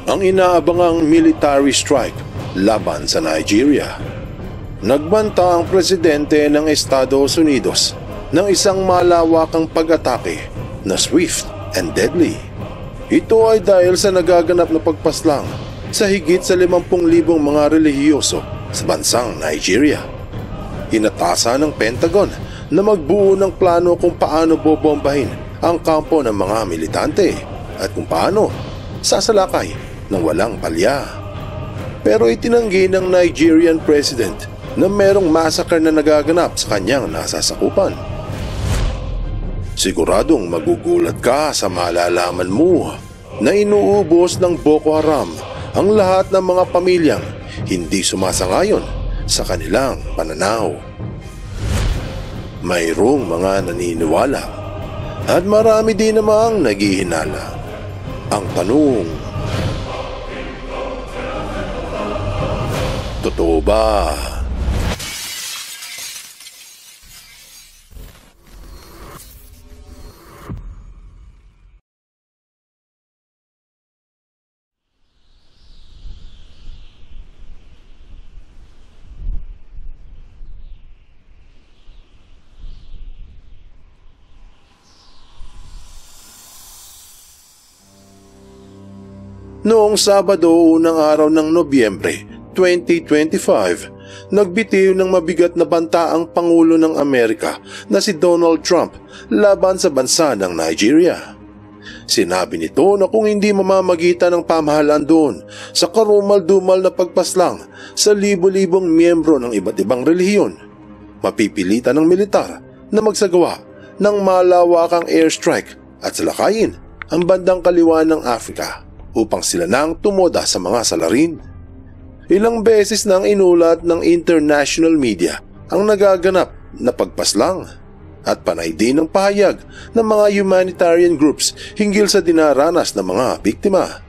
ang inaabangang military strike laban sa Nigeria. Nagbanta ang presidente ng Estados Unidos ng isang malawakang pag-atake na swift and deadly. Ito ay dahil sa nagaganap na pagpaslang sa higit sa 50,000 mga relihiyoso sa bansang Nigeria. Inatasan ng Pentagon na magbuo ng plano kung paano bobombahin ang kampo ng mga militante at kung paano sasalakay ng walang palya. Pero itinanggi ng Nigerian President na merong massacre na nagaganap sa kanyang nasasakupan. Siguradong magugulat ka sa malalaman mo na inuubos ng Boko Haram ang lahat ng mga pamilyang hindi sumasangayon sa kanilang pananaw. Mayroong mga naniniwala at marami din namang naghihinala. Ang tanong, totoo ba? Noong Sabado, unang araw ng Nobyembre 2025, nagbitiw ng mabigat na banta ang Pangulo ng Amerika na si Donald Trump laban sa bansa ng Nigeria. Sinabi nito na kung hindi mamamagitan ng pamahalaan doon sa karumal-dumal na pagpaslang sa libo-libong miyembro ng iba't ibang relihiyon, mapipilitan ng militar na magsagawa ng malawakang airstrike at salakayin ang bandang kaliwa ng Africa upang sila nang tumoda sa mga salarin. Ilang beses nang inulat ng international media ang nagaganap na pagpaslang at panay din ng pahayag ng mga humanitarian groups hinggil sa dinaranas ng mga biktima.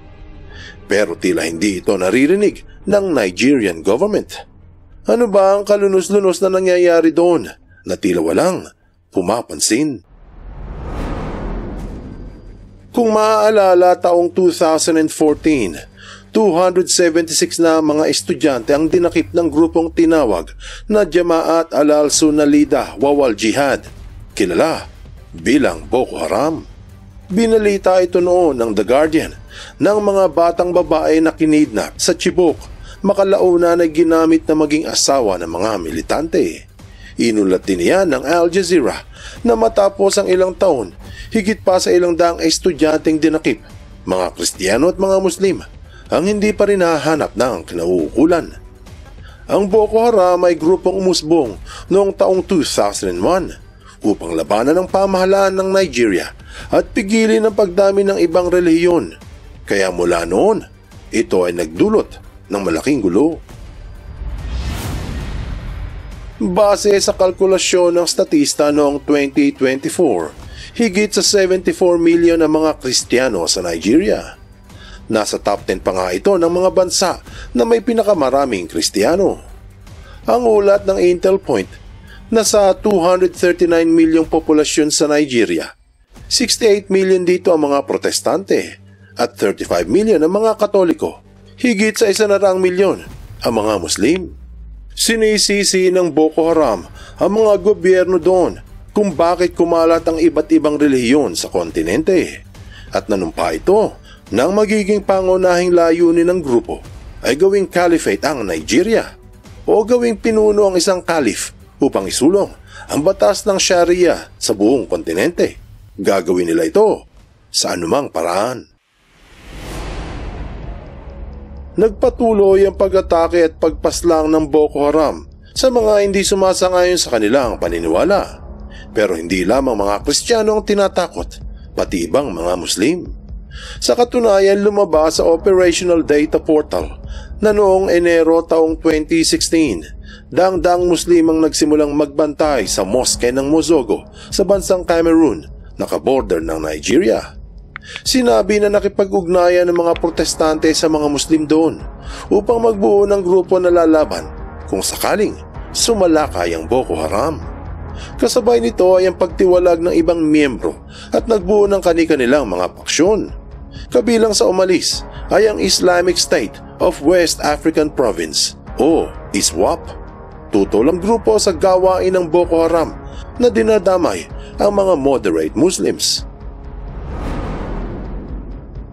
Pero tila hindi ito naririnig ng Nigerian government. Ano ba ang kalunos-lunos na nangyayari doon na tila walang pumapansin? Kung maaalala, taong 2014, 276 na mga estudyante ang dinakip ng grupong tinawag na Jamaat al-Sunnah Wal Jihad, kilala bilang Boko Haram. Binalita ito noon ng The Guardian ng mga batang babae na kinidnap sa Chibok, makalauna na ginamit na maging asawa ng mga militante. Inulat din niya ng Al Jazeera na matapos ang ilang taon, higit pa sa 100 estudyanteng dinakip, mga Kristiyano at mga Muslim, ang hindi pa rin nahahanap ng kinauukulan. Ang Boko Haram ay grupong umusbong noong taong 2001 upang labanan ang pamahalaan ng Nigeria at pigilin ang pagdami ng ibang relihiyon. Kaya mula noon, ito ay nagdulot ng malaking gulo. Base sa kalkulasyon ng statista noong 2024, higit sa 74 million ang mga Kristiyano sa Nigeria. Nasa top 10 pa nga ito ng mga bansa na may pinakamaraming Kristiyano. Ang ulat ng Intel Point na sa 239 milyong populasyon sa Nigeria, 68 million dito ang mga protestante at 35 million ang mga katoliko. Higit sa 100 milyon ang mga Muslim. Sinisisi ng Boko Haram ang mga gobyerno doon kung bakit kumalat ang iba't ibang relihiyon sa kontinente. At nanumpa ito nang magiging pangunahing layunin ng grupo ay gawing caliphate ang Nigeria o gawing pinuno ang isang caliph upang isulong ang batas ng Sharia sa buong kontinente. Gagawin nila ito sa anumang paraan. Nagpatuloy ang pag-atake at pagpaslang ng Boko Haram sa mga hindi sumasangayon sa kanilang paniniwala. Pero hindi lamang mga Kristiyano ang tinatakot, pati ibang mga Muslim. Sa katunayan, lumabas sa Operational Data Portal na noong Enero taong 2016, daang-daang Muslim ang nagsimulang magbantay sa mosque ng Mozogo sa bansang Cameroon, naka-border ng Nigeria. Sinabi na nakipag-ugnayan ng mga protestante sa mga Muslim doon upang magbuo ng grupo na lalaban kung sakaling sumalakay ang Boko Haram. Kasabay nito ay ang pagtiwalag ng ibang miyembro at nagbuo ng kani-kanilang mga paksyon. Kabilang sa umalis ay ang Islamic State of West African Province o ISWAP. Tutulang grupo sa gawain ng Boko Haram na dinadamay ang mga moderate Muslims.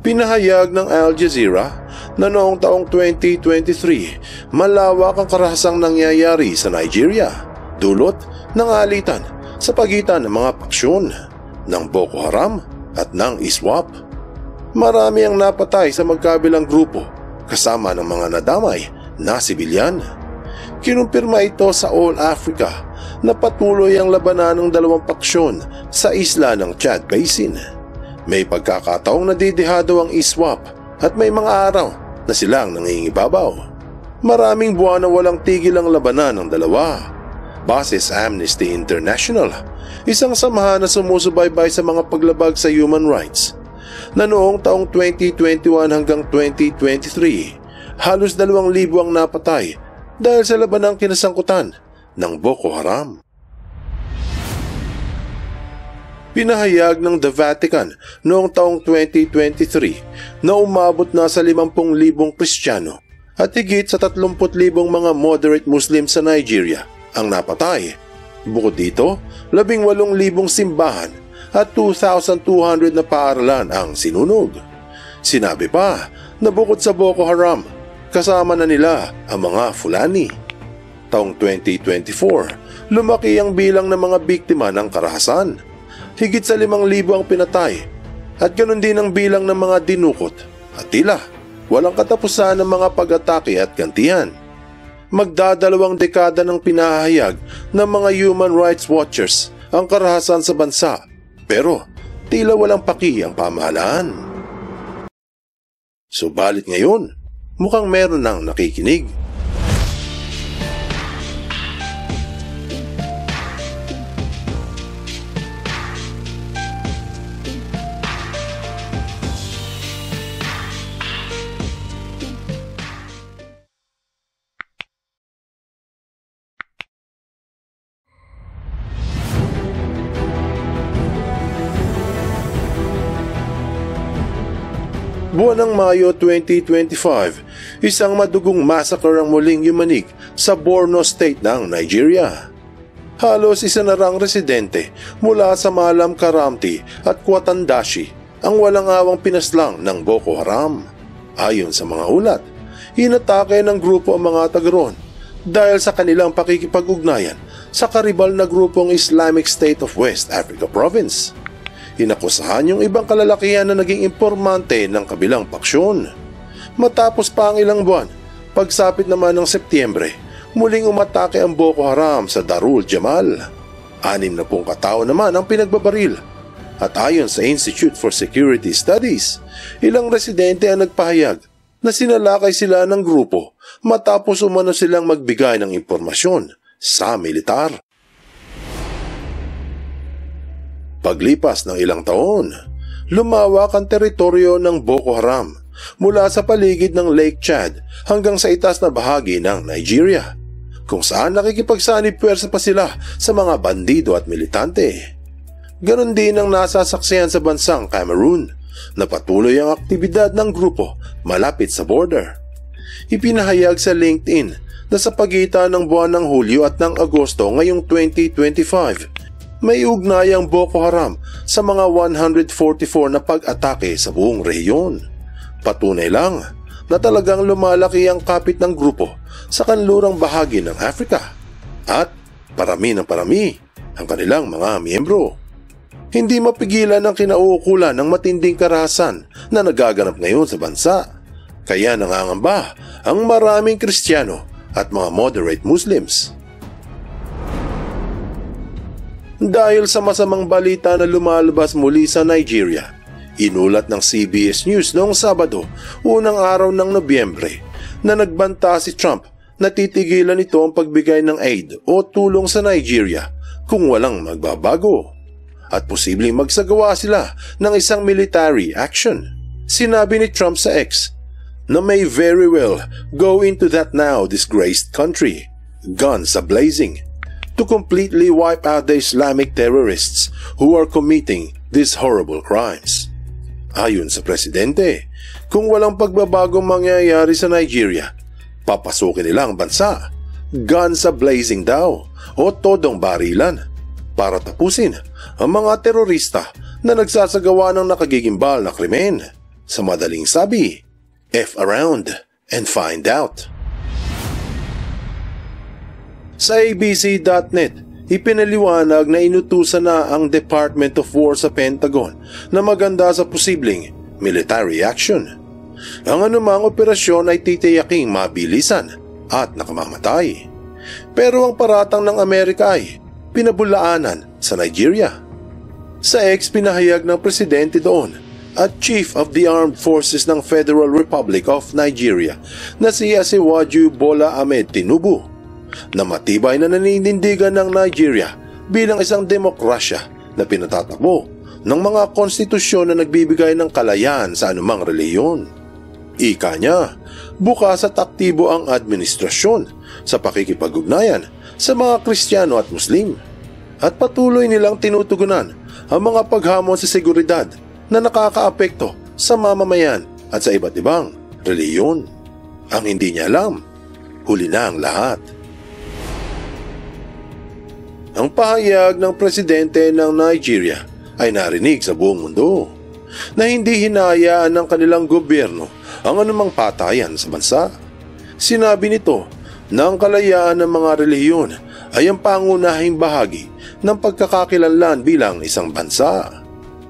Pinahayag ng Al Jazeera na noong taong 2023 malawak ang karahasang nangyayari sa Nigeria dulot ng alitan sa pagitan ng mga paksyon ng Boko Haram at ng ISWAP. Marami ang napatay sa magkabilang grupo kasama ng mga nadamay na sibilyan. Kinumpirma ito sa All Africa na patuloy ang labanan ng dalawang paksyon sa isla ng Chad Basin. May pagkakataong nadidihado ang ISWAP at may mga araw na silang nangingibabaw. Maraming buwan na walang tigil ang labanan ng dalawa. Base sa Amnesty International, isang samahan na sumusubaybay sa mga paglabag sa human rights, na noong taong 2021 hanggang 2023, halos 2,000 ang napatay dahil sa labanang kinasangkutan ng Boko Haram. Pinahayag ng The Vatican noong taong 2023 na umabot na sa 50,000 Kristiyano at higit sa 30,000 mga moderate Muslim sa Nigeria ang napatay. Bukod dito, 18,000 simbahan at 2,200 na paaralan ang sinunog. Sinabi pa na bukod sa Boko Haram, kasama na nila ang mga Fulani. Taong 2024, lumaki ang bilang ng mga biktima ng karahasan. Higit sa 5,000 ang pinatay at ganoon din ang bilang ng mga dinukot at tila walang katapusan ng mga pag-atake at gantihan. Magdadalawang dekada ng pinahayag ng mga human rights watchers ang karahasan sa bansa, pero tila walang paki ang pamahalaan. Subalit ngayon, mukhang meron nang nakikinig. Buwan ng Mayo 2025, isang madugong massacre ang muling yumanig sa Borno State ng Nigeria. Halos 100 residente mula sa Malam Karamti at Kwatandashi ang walang awang pinaslang ng Boko Haram. Ayon sa mga ulat, inatake ng grupo ang mga taga-roon dahil sa kanilang pakikipag-ugnayan sa karibal na grupong Islamic State of West Africa Province. Inakusahan yung ibang kalalakihan na naging impormante ng kabilang paksyon. Matapos pa ang ilang buwan, pagsapit naman ng Setyembre, muling umatake ang Boko Haram sa Darul Jamal. 60 katao naman ang pinagbabaril. At ayon sa Institute for Security Studies, ilang residente ang nagpahayag na sinalakay sila ng grupo matapos umano silang magbigay ng impormasyon sa militar. Paglipas ng ilang taon, lumawak ang teritoryo ng Boko Haram mula sa paligid ng Lake Chad hanggang sa itaas na bahagi ng Nigeria, kung saan nakikipagsanib puwersa pa sila sa mga bandido at militante. Ganon din ang nasasaksihan sa bansang Cameroon na patuloy ang aktibidad ng grupo malapit sa border. Ipinahayag sa LinkedIn na sa pagitan ng buwan ng Hulyo at ng Agosto ngayong 2025, may ugnay ang Boko Haram sa mga 144 na pag-atake sa buong rehiyon. Patunay lang na talagang lumalaki ang kapit ng grupo sa kanlurang bahagi ng Africa at parami ng parami ang kanilang mga miyembro. Hindi mapigilan ang kinauukulan ng matinding karahasan na nagaganap ngayon sa bansa. Kaya nangangamba ang maraming Kristiyano at mga moderate Muslims. Dahil sa masamang balita na lumalabas muli sa Nigeria, inulat ng CBS News noong Sabado, unang araw ng Nobyembre, na nagbanta si Trump na titigilan ito ang pagbigay ng aid o tulong sa Nigeria kung walang magbabago. At posibleng magsagawa sila ng isang military action. Sinabi ni Trump sa X na may very well go into that now disgraced country, guns a-blazing, to completely wipe out the Islamic terrorists who are committing these horrible crimes. Ayon sa presidente, kung walang pagbabagong mangyayari sa Nigeria, papasukin nila ang bansa, guns a blazing daw o todong barilan para tapusin ang mga terorista na nagsasagawa ng nakagigimbal na krimen. Sa madaling sabi, F around and find out. Sa abc.net, ipinaliwanag na inutusan na ang Department of War sa Pentagon na maganda sa posibleng military action. Ang anumang operasyon ay titiyaking mabilisan at nakamamatay. Pero ang paratang ng Amerika ay pinabulaanan sa Nigeria. Sa ex pinahayag ng presidente doon at Chief of the Armed Forces ng Federal Republic of Nigeria na si Asiwaju Bola Ahmed Tinubu na matibay na naninindigan ng Nigeria bilang isang demokrasya na pinatatakbo ng mga konstitusyon na nagbibigay ng kalayaan sa anumang reliyon. Ika niya, bukas at aktibo ang administrasyon sa pakikipag-ugnayan sa mga Kristiyano at Muslim at patuloy nilang tinutugunan ang mga paghamon sa seguridad na nakakaapekto sa mamamayan at sa iba't ibang reliyon. Ang hindi niya alam, huli na ang lahat. Ang pahayag ng presidente ng Nigeria ay narinig sa buong mundo na hindi hinahayaan ng kanilang gobyerno ang anumang patayan sa bansa. Sinabi nito na ang kalayaan ng mga relihiyon ay ang pangunahing bahagi ng pagkakakilanlan bilang isang bansa.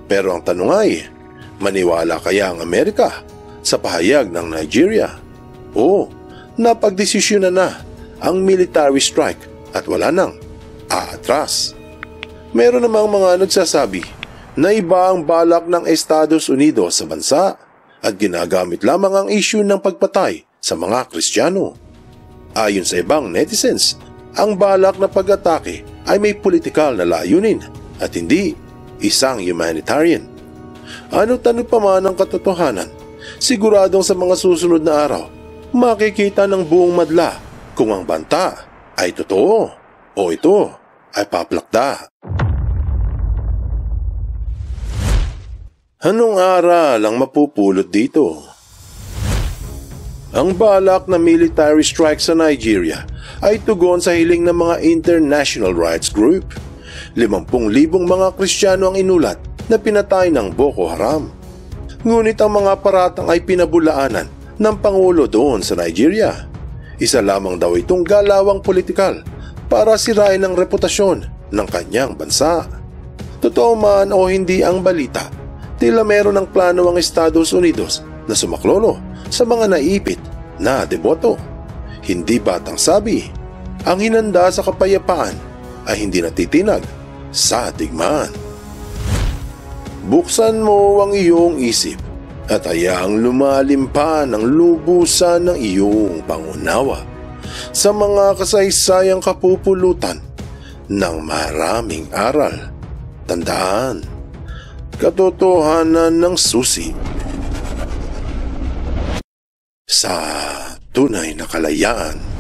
Pero ang tanong ay, maniwala kaya ang Amerika sa pahayag ng Nigeria? O napagdesisyonan na ang military strike at wala nang aatras? Meron namang mga nagsasabi na iba ang balak ng Estados Unidos sa bansa at ginagamit lamang ang issue ng pagpatay sa mga Kristiyano. Ayon sa ibang netizens, ang balak na pag-atake ay may politikal na layunin at hindi isang humanitarian. Ano't ano pa man ang katotohanan, siguradong sa mga susunod na araw, makikita ng buong madla kung ang banta ay totoo o ito ay paplakda. Anong aral ang mapupulot dito? Ang balak na military strike sa Nigeria ay tugon sa hiling ng mga international rights group. 50,000 mga Kristiyano ang inulat na pinatay ng Boko Haram. Ngunit ang mga paratang ay pinabulaanan ng Pangulo doon sa Nigeria. Isa lamang daw itong galawang politikal para sirain ang reputasyon ng kanyang bansa. Totoo man o hindi ang balita, tila meron ng plano ang Estados Unidos na sumaklolo sa mga naipit na deboto. Hindi batang sabi, ang hinanda sa kapayapaan ay hindi natitinag sa digmaan. Buksan mo ang iyong isip at hayaang lumalim pa ng lubusan ng iyong pangunawa sa mga kasaysayang kapupulutan ng maraming aral. Tandaan, katotohanan ng susi sa tunay na kalayaan.